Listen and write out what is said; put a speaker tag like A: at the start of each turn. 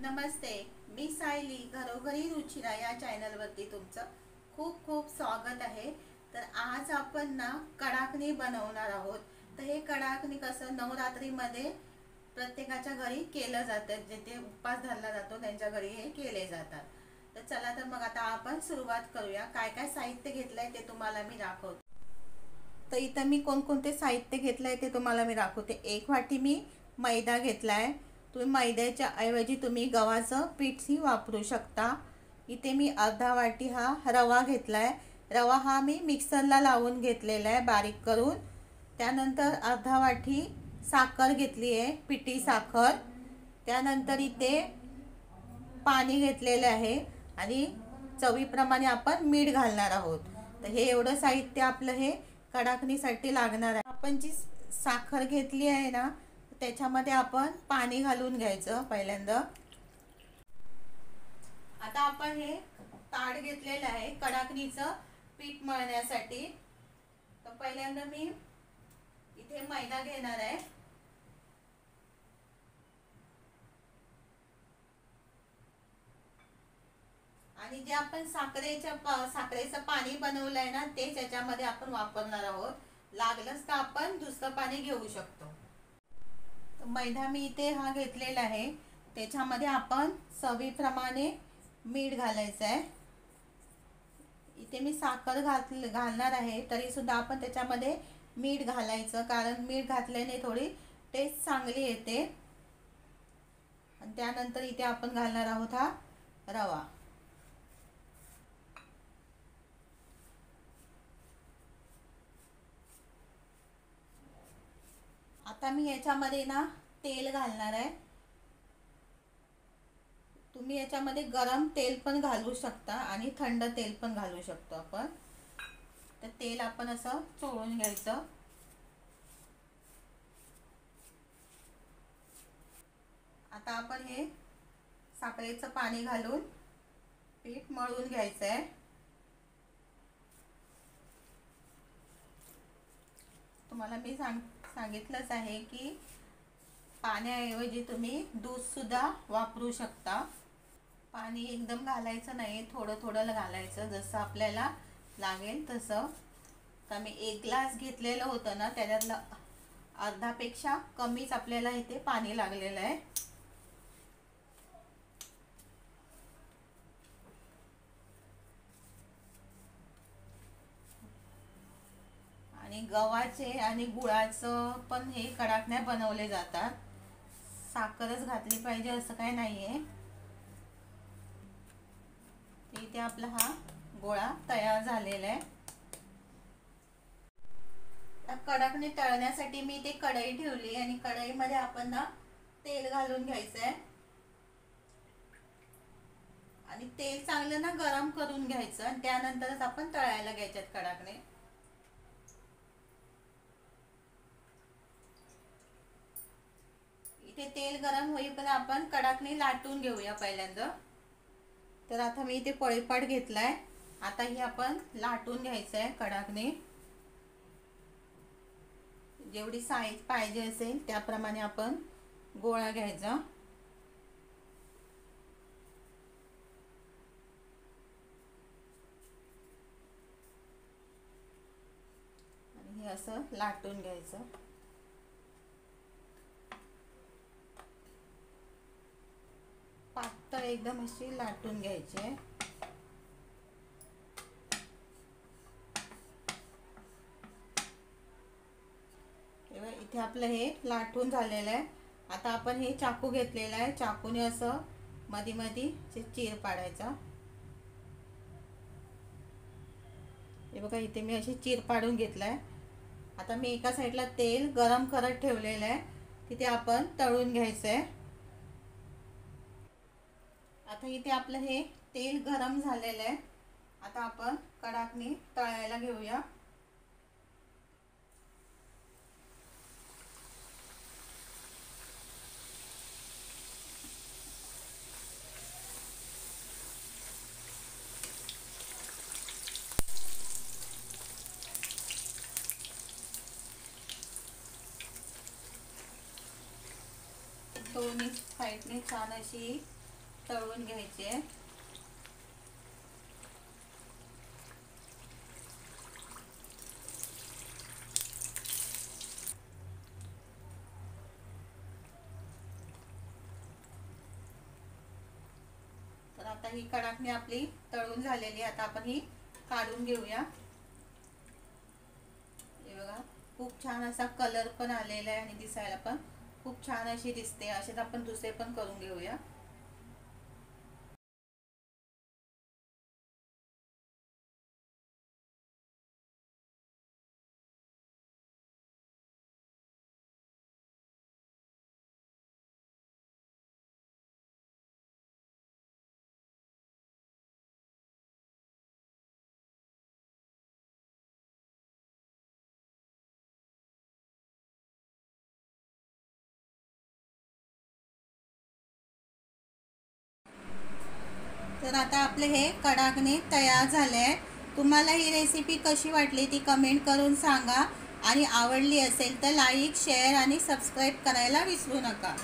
A: नमस्ते. मी सायली घरोघरी रुचिरा या चॅनलवरती तुमचं खूप खूप स्वागत आहे. तर आज आपण ना कडाकणी बनवणार आहोत. तर हे कडाकणी कसं नवरात्रीमध्ये प्रत्येकाच्या घरी केलं जातं, जिथे उपवास धरला जातो त्यांच्या घरी हे केले जातात. तर चला तर मग आता आपण सुरुवात करूया. काय काय साहित्य घेतलंय ते तुम्हाला मी दाखवते. तर इथं मी कोणकोणते साहित्य घेतलंय ते तुम्हाला मी दाखवते. एक वाटी मी मैदा घेतलाय. तुम्ही मैद्याच्या ऐवजी तुम्ही गव्हाचं पीठही वापरू शकता. इथे मी अर्धा वाटी हा रवा घेतलाय. रवा हा मी मिक्सरला लावून घेतलेला आहे बारीक करून. त्यानंतर अर्धा वाटी साखर घेतली आहे, पिठी साखर. त्यानंतर इथे पाणी घेतलेलं आहे आणि चवीप्रमाणे आपण मीठ घालणार आहोत. तर हे एवढं साहित्य आपलं हे कडाकणीसाठी लागणार आहे. आपण जी साखर घेतली आहे ना त्याच्यामध्ये आपण पाणी घालून घ्यायचं पहिल्यांदा. आता आपण हे ताट घेतलेलं आहे कडाकणीचं पीठ मळण्यासाठी. तर पहिल्यांदा मी इथे मैदा घेणार आहे. आणि जे आपण साखरेचं पाणी बनवलंय ना ते त्याच्यामध्ये आपण वापरणार आहोत. लागलंच तर आपण दुसरं पाणी घेऊ शकतो. मैदा मी इथे हा घेतलेला आहे. त्याच्यामध्ये आपण चवीप्रमाणे मीठ घालायचं आहे. इथे मी साखर घालणार आहे तरी सुद्धा आपण त्याच्यामध्ये मीठ घालायचं, कारण मीठ घातल्याने थोडी टेस्ट चांगली येते. आणि त्यानंतर इथे आपण घालणार आहोत हा रवा. आता मी याच्यामध्ये ना तेल घालणार आहे. तुम्ही याच्यामध्ये गरम तेल पण घालू शकता आणि थंड तेल पण घालू शकतो आपण. तर तेल आपण असं चोळून घ्यायचं. आता आपण हे साखरेचं पाणी घालून पीठ मळून घ्यायचं आहे. तुम्हाला मी सांगितलंच आहे की पाण्याऐवजी तुम्ही दूध सुद्धा वापरू शकता. पाणी एकदम घालायचं नाही, थोडं थोडं घालायचं जसं आपल्याला लागेल तसं. तर मी 1 ग्लास घेतलेलं होतं ना त्याच्यातलं अर्धापेक्षा कमीच आपल्याला इथे पाणी लागलेलं आहे. आणि गव्हाचे आणि गुळाचं पण हे कडाकण्या बनवले जातात. साखरच घातली पाहिजे असं काही नाहीये. इथे आपला हा गोळा तयार झालेला आहे. कडाकणी तळण्यासाठी मी इथे कढई ठेवली आणि कढईमध्ये आपण ना तेल घालून घ्यायचं आहे. आणि तेल चांगलं ना गरम करून घ्यायचं आणि त्यानंतरच आपण तळायला घ्यायच्यात कडाकणे. इथे तेल गरम होईपर्यंत आपण कडाकणी लाटून घेऊया पहिल्यांदा. तर आता मी इथे पळीपाट घेतलाय. आता ही आपण लाटून घ्यायचं आहे कडाकणी. जेवढी साईज पाहिजे असेल त्याप्रमाणे आपण गोळा घ्यायचा. आणि हे असं लाटून घ्यायचं. पातळ एकदम अशी लाटून घ्यायची आहे. इथे आपलं हे लाटून झालेलं आहे. आता आपण हे चाकू घेतलेला आहे. चाकूने असं मधी मधी चीर पाडायचा. हे बघा इथे मी अशी चीर पाडून घेतलाय. आता मी एका साईडला तेल गरम करत ठेवलेलं आहे, तिथे आपण तळून घ्यायचं आहे. आता इथे आपलं हे तेल गरम झालेलं आहे. आता आपण कडाकणी तळायला घेऊया. दोन्ही साईडने छान अशी तळून घ्यायचे. तर आता ही कडाकणी आपली तळून झालेली आहे. आता आपण ही काढून घेऊया. हे बघा, खूप छान असा कलर पण आलेला आहे आणि दिसायला पण खूप छान अशी दिसते. असेच आपण दुसरे पण करून घेऊया. तर आता आपले हे कडाकणे तयार झाले आहे. तुम्हाला ही रेसिपी कशी वाटली ती कमेंट करून सांगा आणि आवडली असेल तर लाईक, शेअर आणि सबस्क्राईब करायला विसरू नका.